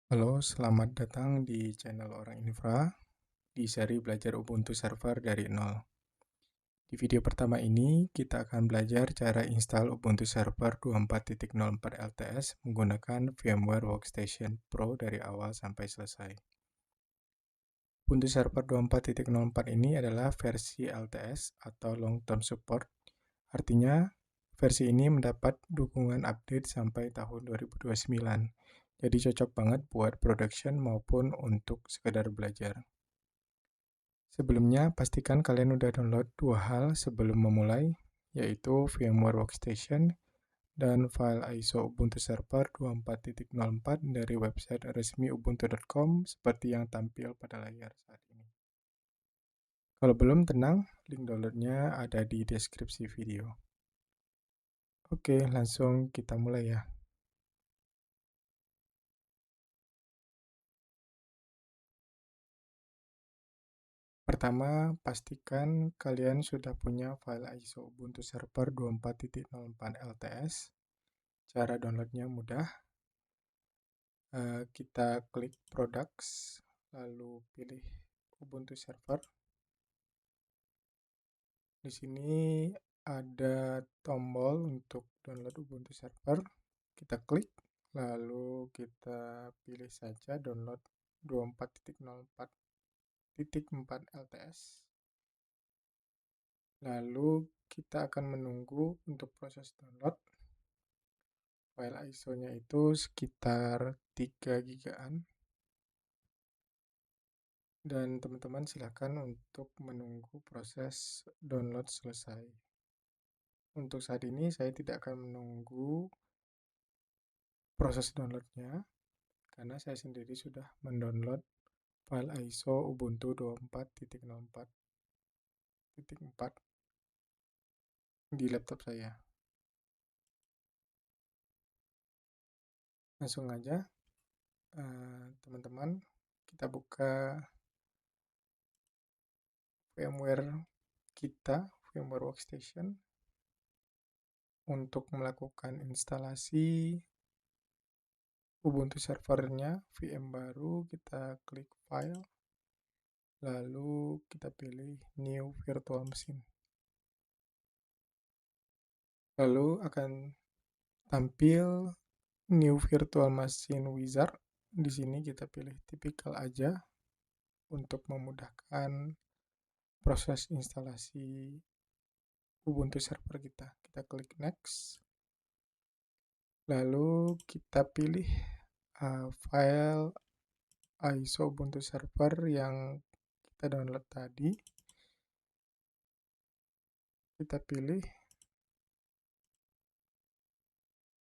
Halo, selamat datang di channel Orang Infra di seri belajar Ubuntu Server dari nol. Di video pertama ini, kita akan belajar cara install Ubuntu Server 24.04 LTS menggunakan VMware Workstation Pro dari awal sampai selesai. Ubuntu Server 24.04 ini adalah versi LTS atau Long Term Support. Artinya, versi ini mendapat dukungan update sampai tahun 2029. Jadi cocok banget buat production maupun untuk sekedar belajar. Sebelumnya, pastikan kalian udah download dua hal sebelum memulai, yaitu VMware Workstation dan file ISO Ubuntu Server 24.04 dari website resmi ubuntu.com seperti yang tampil pada layar saat ini. Kalau belum, tenang, link downloadnya ada di deskripsi video. Oke, langsung kita mulai ya. Pertama, pastikan kalian sudah punya file ISO Ubuntu Server 24.04 LTS. Cara downloadnya mudah. Kita klik Products, lalu pilih Ubuntu Server. Di sini ada tombol untuk download Ubuntu Server. Kita klik, lalu kita pilih saja download 24.04.4 LTS. Lalu kita akan menunggu untuk proses download. File ISO-nya itu sekitar 3 gigaan. Dan teman-teman silakan untuk menunggu proses download selesai. Untuk saat ini saya tidak akan menunggu proses downloadnya karena saya sendiri sudah mendownload file ISO Ubuntu 24.04.4 di laptop saya. Langsung aja teman-teman, kita buka VMware kita, VMware Workstation. Untuk melakukan instalasi Ubuntu servernya, VM baru, kita klik File, lalu kita pilih New Virtual Machine. Lalu akan tampil New Virtual Machine Wizard. Di sini kita pilih tipikal aja untuk memudahkan proses instalasi Ubuntu server kita. Kita klik Next. Lalu kita pilih file ISO Ubuntu server yang kita download tadi. Kita pilih,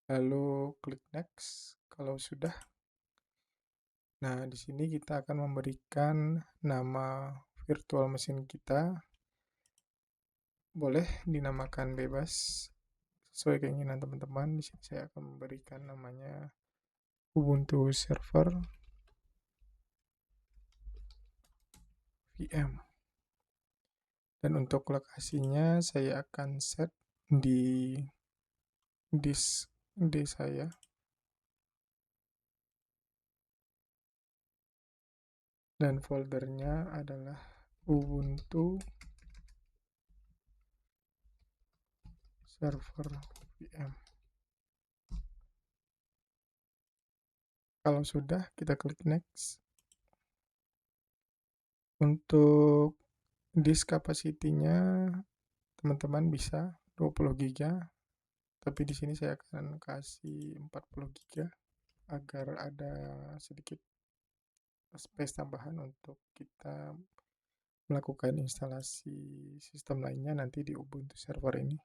lalu klik Next. Kalau sudah, nah di sini kita akan memberikan nama virtual machine kita. Boleh dinamakan bebas sesuai keinginan teman-teman. Di sini saya akan memberikan namanya Ubuntu Server VM. Dan untuk lokasinya saya akan set di disk D saya. Dan foldernya adalah Ubuntu Server VM. Kalau sudah, kita klik Next. Untuk disk capacity-nya teman-teman bisa 20 GB, tapi di sini saya akan kasih 40 GB agar ada sedikit space tambahan untuk kita melakukan instalasi sistem lainnya nanti di Ubuntu server ini.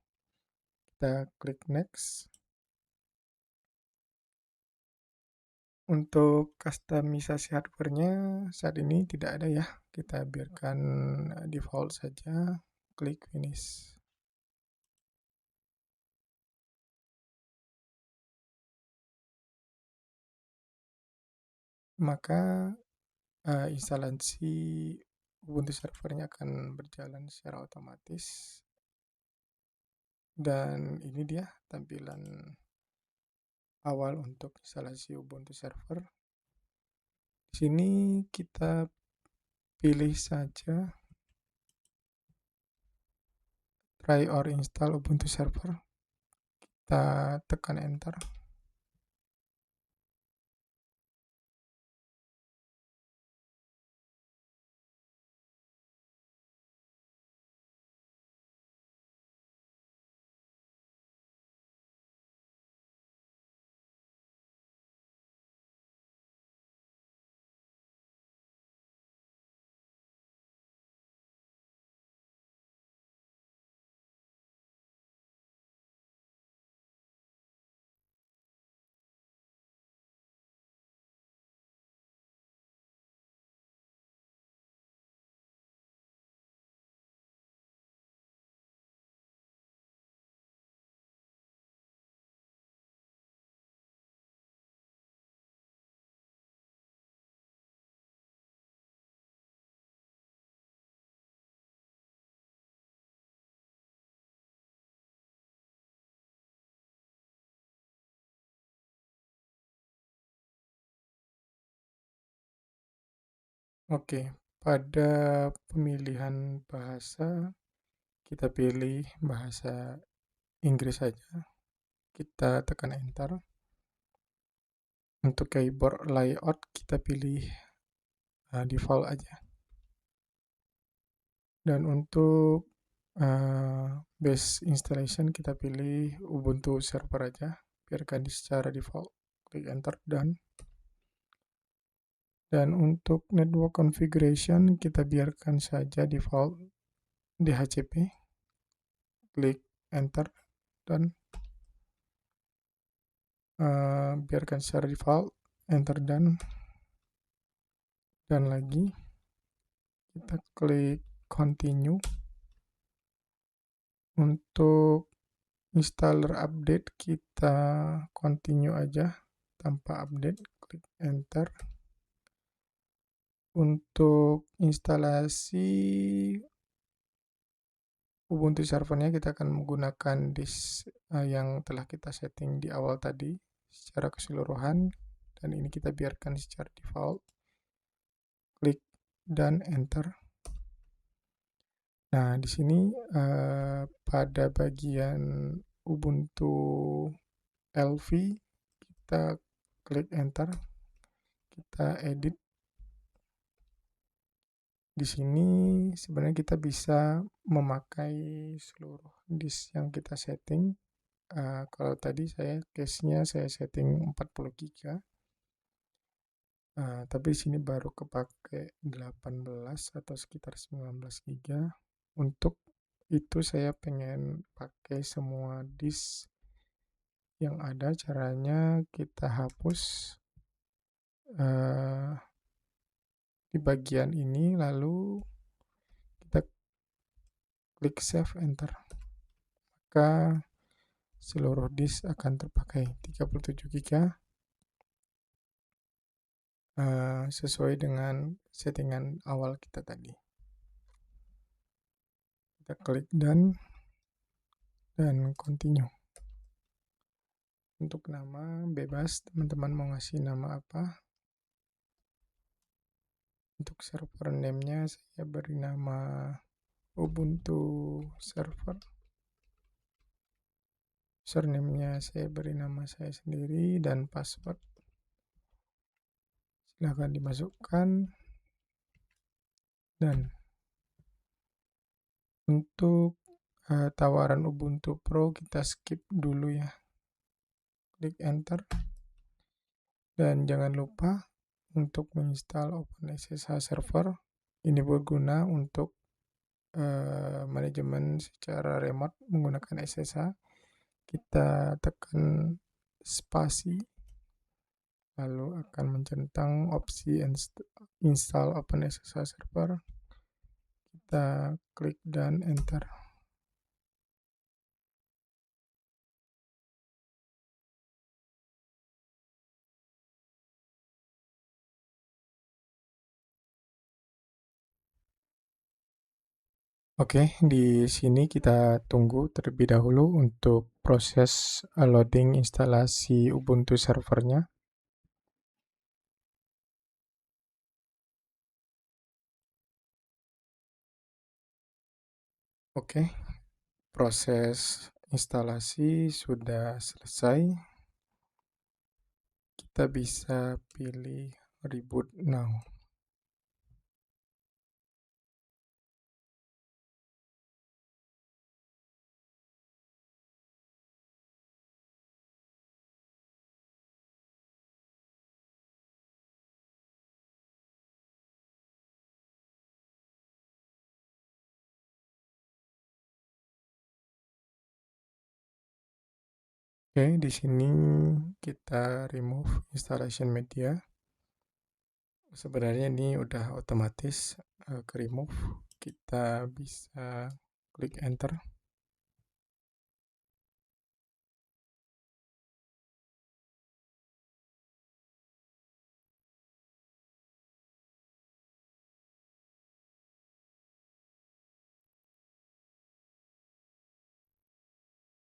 Kita klik Next. Untuk customisasi hardware-nya saat ini tidak ada ya. Kita biarkan default saja. Klik Finish. Maka instalasi Ubuntu servernya akan berjalan secara otomatis. Dan ini dia tampilan awal untuk instalasi Ubuntu server. Di sini kita pilih saja try or install Ubuntu server. Kita tekan enter. Oke, pada pemilihan bahasa kita pilih bahasa Inggris saja. Kita tekan enter. Untuk keyboard layout kita pilih default aja. Dan untuk base installation kita pilih Ubuntu server aja. Biarkan secara default. Klik enter dan untuk network configuration kita biarkan saja default DHCP. Klik enter dan biarkan secara default, enter dan lagi kita klik continue. Untuk installer update kita continue aja tanpa update, klik enter. Untuk instalasi Ubuntu servernya kita akan menggunakan disk yang telah kita setting di awal tadi secara keseluruhan, dan ini kita biarkan secara default. Klik dan enter. Nah, di sini pada bagian Ubuntu LV kita klik enter, kita edit. Di sini sebenarnya kita bisa memakai seluruh disk yang kita setting. Kalau tadi case-nya saya setting 40 GB. Tapi di sini baru kepake 18 atau sekitar 19 GB. Untuk itu saya pengen pakai semua disk yang ada. Caranya kita hapus di bagian ini, lalu kita klik save enter. Maka seluruh disk akan terpakai 37 GB sesuai dengan settingan awal kita tadi. Kita klik dan continue. Untuk nama bebas, teman-teman mau ngasih nama apa. Untuk server name-nya saya beri nama Ubuntu server. Username-nya saya beri nama saya sendiri dan password silahkan dimasukkan. Dan untuk tawaran Ubuntu Pro kita skip dulu ya. Klik enter. Dan jangan lupa untuk menginstal OpenSSH server. Ini berguna untuk manajemen secara remote menggunakan SSH. Kita tekan spasi, lalu akan mencentang opsi install OpenSSH server. Kita klik dan enter. Oke, di sini kita tunggu terlebih dahulu untuk proses loading instalasi Ubuntu servernya. Oke, proses instalasi sudah selesai. Kita bisa pilih reboot now. Oke, di sini kita remove installation media. Sebenarnya ini udah otomatis ke remove. Kita bisa klik enter.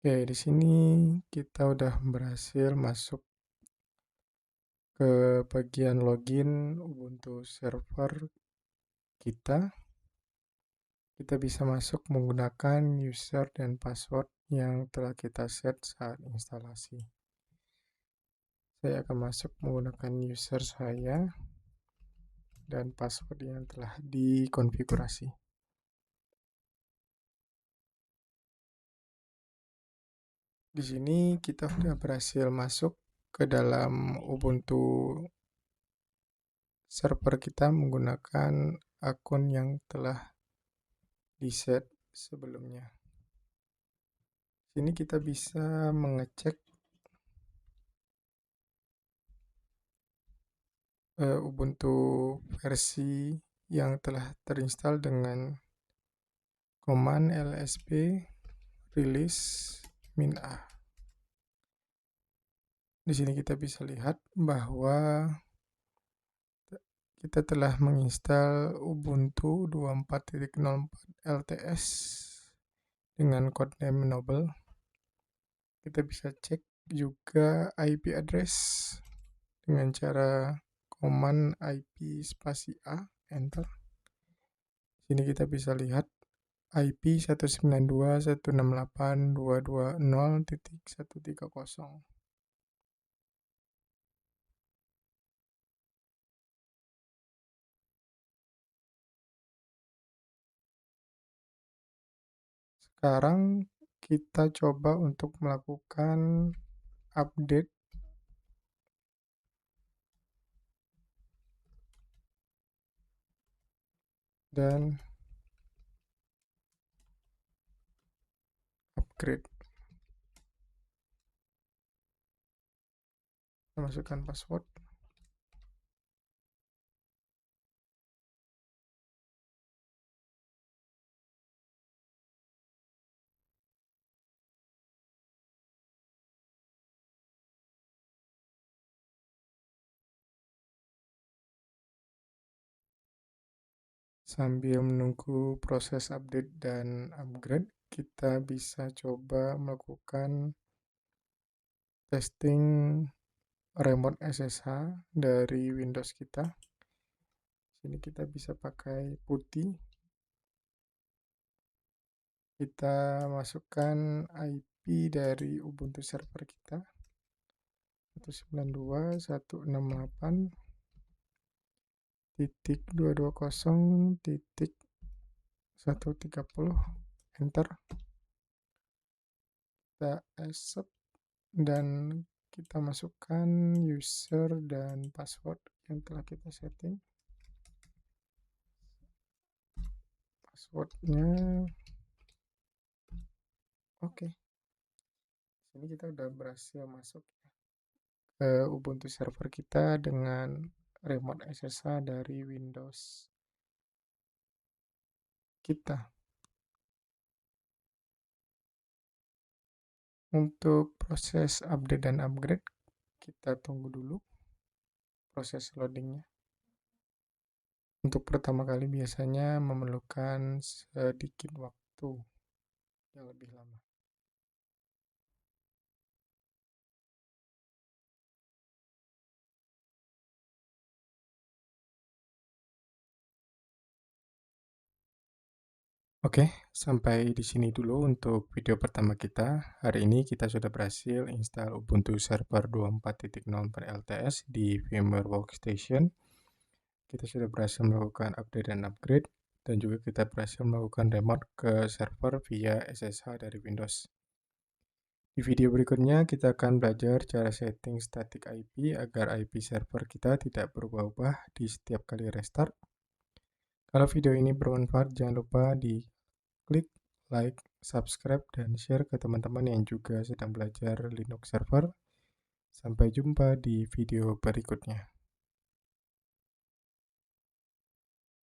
Oke, di sini kita udah berhasil masuk ke bagian login Ubuntu server kita. Kita bisa masuk menggunakan user dan password yang telah kita set saat instalasi. Saya akan masuk menggunakan user saya dan password yang telah dikonfigurasi. Di sini kita sudah berhasil masuk ke dalam Ubuntu server kita menggunakan akun yang telah di-set sebelumnya. Sini kita bisa mengecek Ubuntu versi yang telah terinstall dengan command lsp release -a. Di sini kita bisa lihat bahwa kita telah menginstal Ubuntu 24.04 LTS dengan codename Noble. Kita bisa cek juga IP address dengan cara command IP spasi A, enter. Sini kita bisa lihat IP 192.168.220.130. Sekarang kita coba untuk melakukan update dan upgrade. Kita masukkan password. Sambil menunggu proses update dan upgrade, kita bisa coba melakukan testing remote SSH dari Windows kita. Sini kita bisa pakai putih. Kita masukkan IP dari Ubuntu server kita 192.168.220.130, enter. Kita accept dan kita masukkan user dan password yang telah kita setting. Passwordnya oke. Sini kita udah berhasil masuk ke Ubuntu server kita dengan remote SSH dari Windows kita. Untuk proses update dan upgrade, kita tunggu dulu proses loadingnya. Untuk pertama kali biasanya memerlukan sedikit waktu yang lebih lama. Oke, sampai di sini dulu untuk video pertama kita. Hari ini kita sudah berhasil install Ubuntu Server 24.0 per LTS di VMware Workstation. Kita sudah berhasil melakukan update dan upgrade, dan juga kita berhasil melakukan remote ke server via SSH dari Windows. Di video berikutnya, kita akan belajar cara setting static IP agar IP server kita tidak berubah-ubah di setiap kali restart. Kalau video ini bermanfaat, jangan lupa di klik like, subscribe, dan share ke teman-teman yang juga sedang belajar Linux server. Sampai jumpa di video berikutnya.